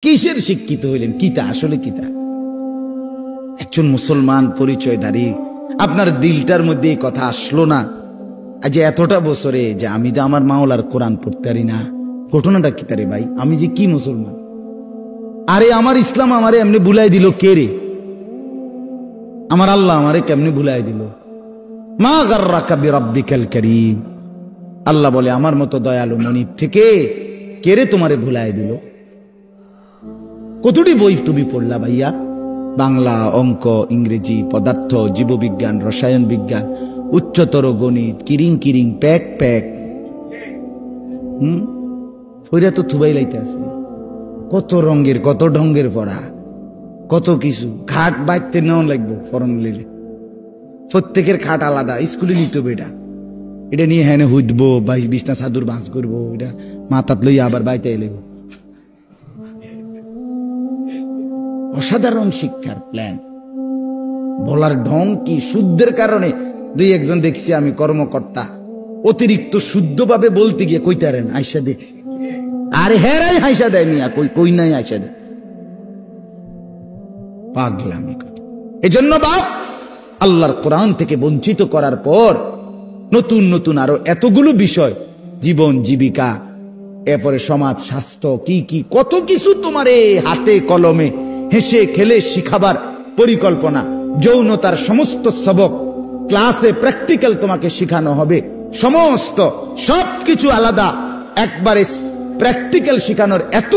কিসের শিক্ষিত হইলেন? কিতা আসলে কিতা? একজন মুসলমান পরিচয়ধারী, আপনার দিলটার মধ্যে এই কথা আসলো না আজ এতটা বছরে যে আমি তো আমার মাওলার কোরআন পড়তে পারি না? ঘটনাটা কি তারে ভাই? আমি যে কি মুসলমান? আরে আমার ইসলাম আমারে এমনি ভুলাই দিল কে রে? আমার আল্লাহ আমারে কেমনি ভুলাই দিল? মা গাররাকা বিরাব্বিকাল কারীম। আল্লাহ বলে আমার মতো দয়ালু মনিব থেকে কে রে তোমারে ভুলাই দিল? কতটি বই তুমি পড়লা ভাইয়া? বাংলা, অঙ্ক, ইংরেজি, পদার্থ, জীববিজ্ঞান, রসায়ন বিজ্ঞান, উচ্চতর গণিত, কিরিং কিরিং প্যাক প্যাক। ওইটা তো থুবাই লাইতে আছে। কত রঙের কত ঢঙ্গের পড়া, কত কিছু। খাট বাইতে নেওয়া লাগবো ফরম লিলে, প্রত্যেকের খাট আলাদা। স্কুলে নিতে হবে এটা, এটা নিয়ে হ্যাঁ হুদবো, বিছনা চাদর বাঁচ করবো, এটা মাথাত লইয়া আবার বাইতে এলে। অসাধারণ শিক্ষার প্ল্যান। বলার ঢং কি! শুদ্ধের কারণে দুই একজন দেখছি আমি কর্মকর্তা অতিরিক্ত শুদ্ধভাবে বলতে গিয়ে কইতারেন আইসা দে, আরে হেরাই হাইসা দেয় মিয়া, কই নাই আইসা দে। পাগলামি কথা। এজন্য বাপ আল্লাহর কোরআন থেকে বঞ্চিত করার পর নতুন নতুন আরো এতগুলো বিষয়, জীবন জীবিকা, এরপরে সমাজ স্বাস্থ্য, কি কি কত কিছু তোমার হাতে কলমে হেসে খেলে শিখাবার পরিকল্পনা। যৌনতার সমস্ত সবক ক্লাসে প্র্যাকটিক্যাল তোমাকে শিখানো হবে, সমস্ত সবকিছু আলাদা, একবারে প্র্যাকটিক্যাল শিখানোর এত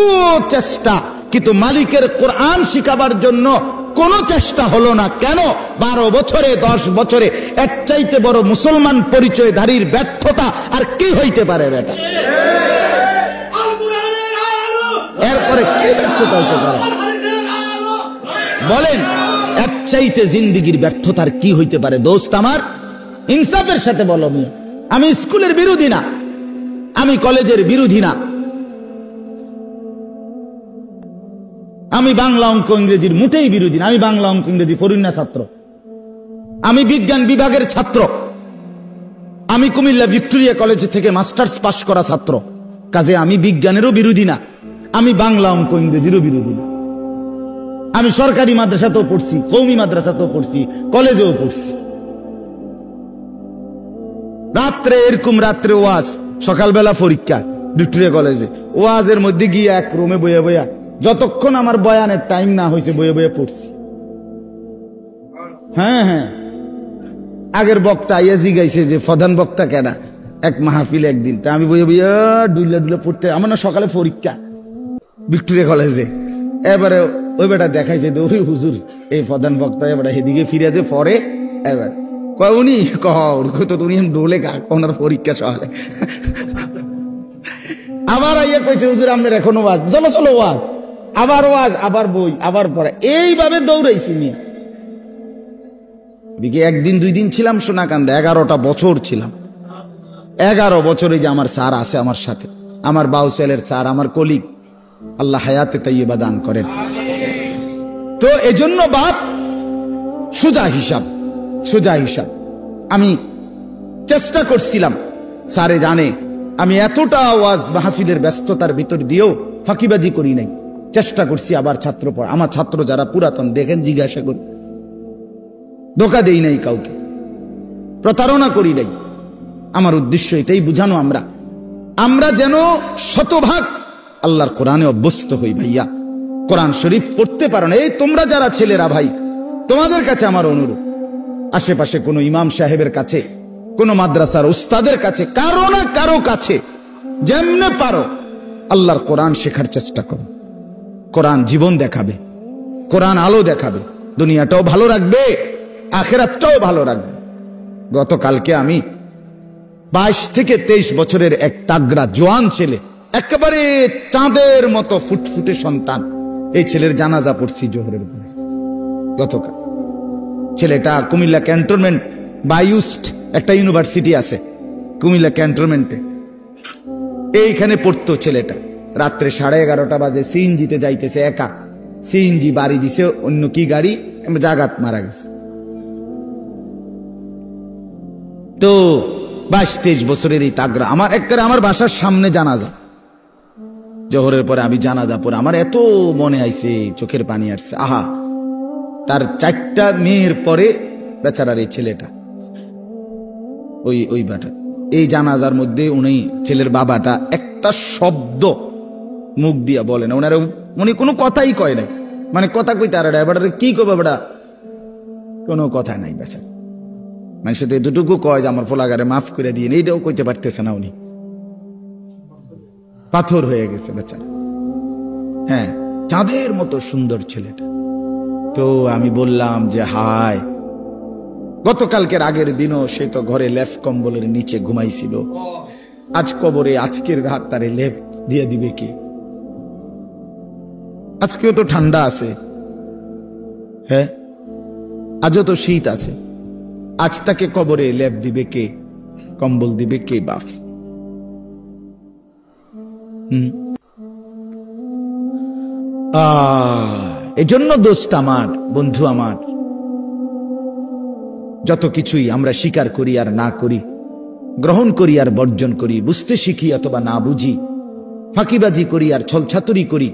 চেষ্টা, কিন্তু মালিকের কোরআন শিখাবার জন্য কোনো চেষ্টা হলো না। কেন? 12 বছরে 10 বছরে এর চাইতে বড় মুসলমান পরিচয়ধারীর ব্যর্থতা আর কি হইতে পারে বেটা? এরপরে কি ব্যর্থতা হইতে পারে বলেন? এর চাইতে জিন্দিগির ব্যর্থতার কি হইতে পারে? দোস্ত আমার, ইনসাফের সাথে বলো। আমি স্কুলের বিরোধী না, আমি কলেজের বিরোধী না, আমি বাংলা অঙ্ক ইংরেজির মোটেই বিরোধী না। আমি বাংলা অঙ্ক ইংরেজি পড়ুনা ছাত্র, আমি বিজ্ঞান বিভাগের ছাত্র, আমি কুমিল্লা ভিক্টোরিয়া কলেজ থেকে মাস্টার্স পাশ করা ছাত্র। কাজে আমি বিজ্ঞানেরও বিরোধী না, আমি বাংলা অঙ্ক ইংরেজিরও বিরোধী না। আমি সরকারি মাদ্রাসাতেও পড়ছি, কওমি মাদ্রাসাতেও পড়ছি, কলেজেও পড়ছি। রাত্রে এরকম রাত্রে ওয়াজ, সকালবেলা পরীক্ষা ভিক্টোরিয়া কলেজে, ওয়াজের মধ্যে গিয়ে এক রুমে বইয়া বইয়া যতক্ষণ আমার বয়ানের টাইম না হয়েছে বইয়া বইয়া পড়ছি। হ্যাঁ হ্যাঁ, আগের বক্তা আইয়া জিগাইছে যে প্রধান বক্তা কেডা এক মাহফিল একদিন, তা আমি বইয়া বইয়া ডুইলা ডুইলা পড়তে। আমার না সকালে পরীক্ষা ভিক্টোরিয়া কলেজে, এবারে ওই বেটা দেখাইছে তো ওই হুজুর এই প্রধান বক্তা, এবারে সেদিকে ফিরে আছে পরে। এবার কয় উনি তো তুমি ডোলে ওনার পরীক্ষা সকালে। আবার আইয়া কইছে হুজুর আপনার এখনো ওয়াজ, চলো চলো ওয়াজ, আবার ওয়াজ, আবার বই, আবার পড়া, এইভাবে দৌড়াইছি মিয়া। একদিন 2 দিন ছিলাম সোনাকান্দা, 11টা বছর ছিলাম। 11 বছরে যে আমার স্যার আছে আমার সাথে, আমার বাউসেলের স্যার, আমার কলিগ, আল্লাহ হায়াতে তাইয়্যিবা দান করেন। তো এজন্য বাপ সোজা হিসাব, সোজা হিসাব আমি চেষ্টা করছিলাম। স্যারে জানে আমি এতটা ওয়াজ মাহফিলের ব্যস্ততার ভিতর দিয়েও ফাঁকিবাজি করি নাই, চেষ্টা করছি। আবার ছাত্র পড়া, আমার ছাত্র যারা পুরাতন দেখেন, জিজ্ঞাসা করি, ধোকা দেই নাই কাউকে, প্রতারণা করি নাই। আমার উদ্দেশ্য এটাই বুঝানো আমরা যেন শতভাগ আল্লাহর কোরআনে অভ্যস্ত হই। ভাইয়া কোরআন শরীফ পড়তে পারো না, এই তোমরা যারা ছেলেরা ভাই, তোমাদের কাছে আমার অনুরোধ, আশেপাশে কোনো ইমাম সাহেবের কাছে, কোনো মাদ্রাসার উস্তাদের কাছে, কারো না কারো কাছে যেমনে পারো আল্লাহর কোরআন শেখার চেষ্টা করো। কোরআন জীবন দেখাবে, কোরআন আলো দেখাবে, দুনিয়াটাও ভালো রাখবে, আখিরাতটাও ভালো রাখবে। গতকালকে আমি 22 থেকে 23 বছরের এক তাগড়া জোয়ান ছেলে, একেবারে চাঁদের মতো ফুটফুটে সন্তান, এই ছেলের জানাজা পড়ছি জোহরের পরে গতকাল। ছেলেটা কুমিল্লা ক্যান্টনমেন্ট বায়ুস্ট একটা ইউনিভার্সিটি আছে কুমিল্লা ক্যান্টনমেন্টে, এইখানে পড়তো ছেলেটা। রাত্রে 11:30 বাজে সিএনজিতে যাইতেছে একা, সিএনজি বাড়ি দিছে অন্য কি গাড়ি, জাগাত মারা গেছে। তো 22-23 বছরের এই তাগড়া আমার বাসার সামনে জানাজা। জোহরের পরে আমি জানাজা পড়ে আমার এত মনে আইছে, চোখের পানি আসছে। আহা, তার 4টা মেয়ের পরে বেচারার এই ছেলেটা, ওই বেটা, এই জানাজার মধ্যে উনি ছেলের বাবাটা একটা শব্দ মুখ দিয়া বলে না, উনি কোনো কথাই কয় নাই, মানে কথা কইতে আর বেটারে কি কবে বেটা, কোনো কথা নাই বেচার। মানে সে তো এতটুকু কয় যে আমার ফোলাগারে মাফ করে দিয়ে, এইটাও কইতে পারতেছে না উনি, পাথর হয়ে গেছে বেচারা। হ্যাঁ, চাঁদের মতো সুন্দর ছেলেটা। তো আমি বললাম যে হায়, গতকালকের আগের দিনও সে তো ঘরে লেফ কম্বলের নিচে ঘুমাইছিল, আজ কবরে আজকের রাত তারে লেফ দিয়ে দিবে কি? আজকেও তো ঠান্ডা আছে, হ্যাঁ আজও তো শীত আছে, আজ তাকে কবরে লেপ দিবে কে, কম্বল দিবে কে বাপ? এজন্য দোস্ত আমার, বন্ধু আমার, যত কিছুই আমরা স্বীকার করি আর না করি, গ্রহণ করি আর বর্জন করি, বুঝতে শিখি অথবা না বুঝি, ফাঁকিবাজি করি আর ছলছাতুরি করি,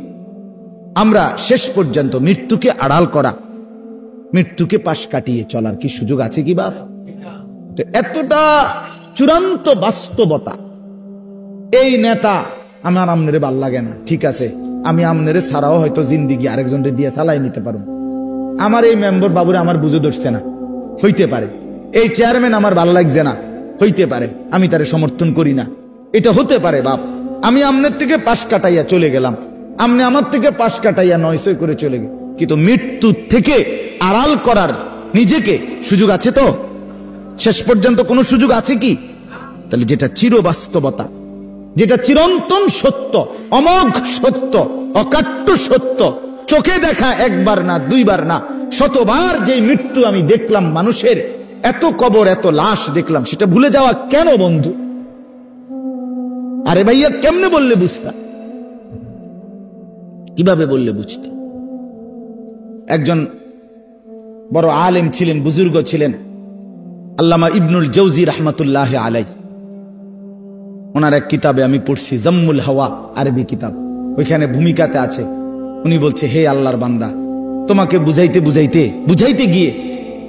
আমরা শেষ পর্যন্ত মৃত্যুকে আড়াল করা, মৃত্যুকে পাশ কাটিয়ে চলার কি সুযোগ আছে কি বাপ? এতটা চূড়ান্ত বাস্তবতা। এই নেতা আমার আমনেরে ভাল লাগে না, ঠিক আছে, আমি আমনেরে ছাড়াও হয়তো জিন্দিগি আরেকজনের দিয়ে চালাই নিতে পারবো। আমার এই মেম্বার বাবুরে আমার বুঝে ধরছে না, হইতে পারে। এই চেয়ারম্যান আমার ভালো লাগছে না, হইতে পারে, আমি তারে সমর্থন করি না, এটা হতে পারে বাপ। আমি আমনের থেকে পাশ কাটাইয়া চলে গেলাম, আমনে আমার থেকে পাশ কাটাইয়া 900 করে চলে গেল, কিন্তু মৃত্যু থেকে আড়াল করার নিজেকে সুযোগ আছে তো? শেষ পর্যন্ত কোনো সুযোগ আছে কি? তাহলে যেটা চিরবাস্তবতা, যেটা চিরন্তন সত্য, অমোঘ সত্য, অকাট্য সত্য, চোখে দেখা একবার না দুইবার না শতবার যে মৃত্যু আমি দেখলাম মানুষের, এত কবর এত লাশ দেখলাম, সেটা ভুলে যাওয়া কেন বন্ধু? আরে ভাইয়া, কেমনে বললে বুঝতাম? কিভাবে বললে বুঝতে? একজন বড় আলেম ছিলেন, বুজুর্গ ছিলেন, আল্লামা ইবনুল জৌজি রহমতুল্লাহ আলাই। ওনার এক কিতাবে আমি পড়ছি, জম্মুল হাওয়া, আরবি কিতাব, ওইখানে ভূমিকাতে আছে, উনি বলছে, হে আল্লাহর বান্দা, তোমাকে বুঝাইতে বুঝাইতে বুঝাইতে গিয়ে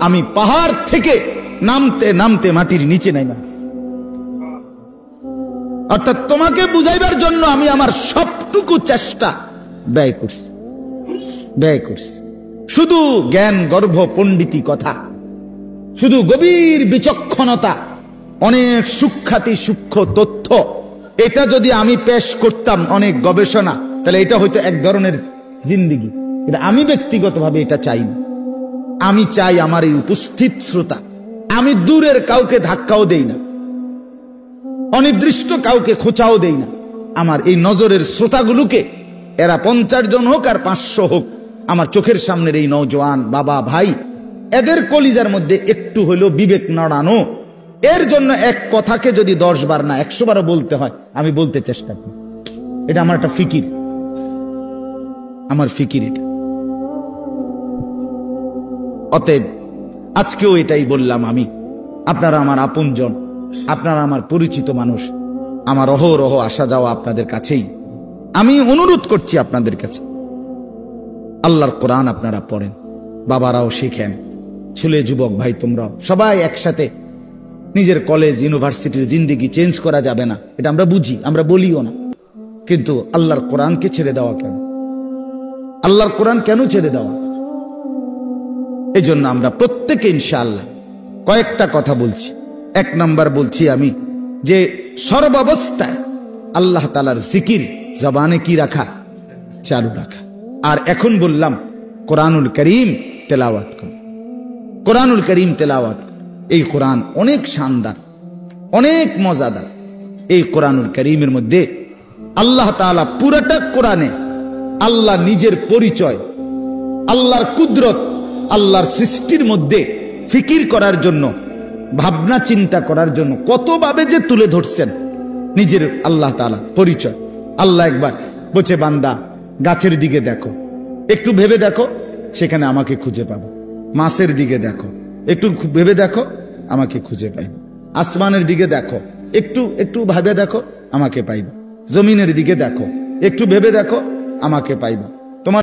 আমি পাহাড় থেকে নামতে নামতে মাটির নিচে নাইমা, অর্থাৎ তোমাকে বুঝাইবার জন্য আমি আমার সবটুকু চেষ্টা ব্যয় করছি। শুধু জ্ঞান গর্ভ পণ্ডিতি কথা, শুধু গভীর বিচক্ষণতা, অনেক সূক্ষ্মাতি সূক্ষ্ম তথ্য, এটা যদি আমি পেশ করতাম, অনেক গবেষণা, তাহলে এটা হয়তো এক ধরনের জিন্দিগি। কিন্তু আমি ব্যক্তিগতভাবে এটা চাই না। আমি চাই আমার এই উপস্থিত শ্রোতা, আমি দূরের কাউকে ধাক্কাও দেই না, অনির্দিষ্ট কাউকে খোঁচাও দেই না, আমার এই নজরের শ্রোতাগুলোকে, এরা 50 জন হোক আর 500 হোক, আমার চোখের সামনের এই নওজোয়ান বাবা ভাই, এদের কলিজার মধ্যে একটু হইলেও বিবেক নড়ানো, এর জন্য এক কথাকে যদি 10 বার না 100 বারও বলতে হয়, আমি বলতে চেষ্টা করি। এটা আমার একটা ফিকির, আমার ফিকির এটা। অতএব আজকেও এটাই বললাম, আমি, আপনারা আমার আপনজন, আপনারা আমার পরিচিত মানুষ, আমার অহরহ আসা যাওয়া আপনাদের কাছেই। আমি অনুরোধ করছি আপনাদের কাছে, আল্লাহর কোরআন আপনারা পড়েন, বাবারাও শিখেন, ছেলে যুবক ভাই তোমরাও সবাই একসাথে। নিজের কলেজ ইউনিভার্সিটির জিন্দিগি চেঞ্জ করা যাবে না, এটা আমরা বুঝি, আমরা বলিও না, কিন্তু আল্লাহর কোরআনকে ছেড়ে দেওয়া কেন? আল্লাহর কোরআন কেন ছেড়ে দেওয়া? এই জন্য আমরা প্রত্যেকে ইনশাআল্লাহ কয়েকটা কথা বলছি। 1 নাম্বার বলছি আমি, যে সর্বাবস্থায় আল্লাহ তাআলার জিকির জবানে কি রাখা? চালু রাখা। আর এখন বললাম কোরআনুল করিম তেলাওয়াত কর, কোরআনুল করিম তেলাওয়াত কর। এই কোরআন অনেক শানদার, অনেক মজাদার। এই কোরআনুল করিমের মধ্যে আল্লাহ তাআলা পুরাটা কোরআনে আল্লাহ নিজের পরিচয়, আল্লাহর কুদরত, আল্লাহর সৃষ্টির মধ্যে ফিকির করার জন্য, ভাবনা চিন্তা করার জন্য কতভাবে যে তুলে ধরছেন নিজের আল্লাহ তাআলা পরিচয়। আল্লাহ একবার বলছে, বান্দা গাছের দিকে দেখো, একটু ভেবে দেখো, সেখানে আমাকে খুঁজে পাবো। মাছের দিকে দেখো, একটু ভেবে দেখো, আমাকে খুঁজে পাইবে। আসমানের দিকে দেখো, একটু একটু ভেবে দেখো, আমাকে পাইবে। জমিনের দিকে দেখো, একটু ভেবে দেখো, আমাকে পাইবা। তোমার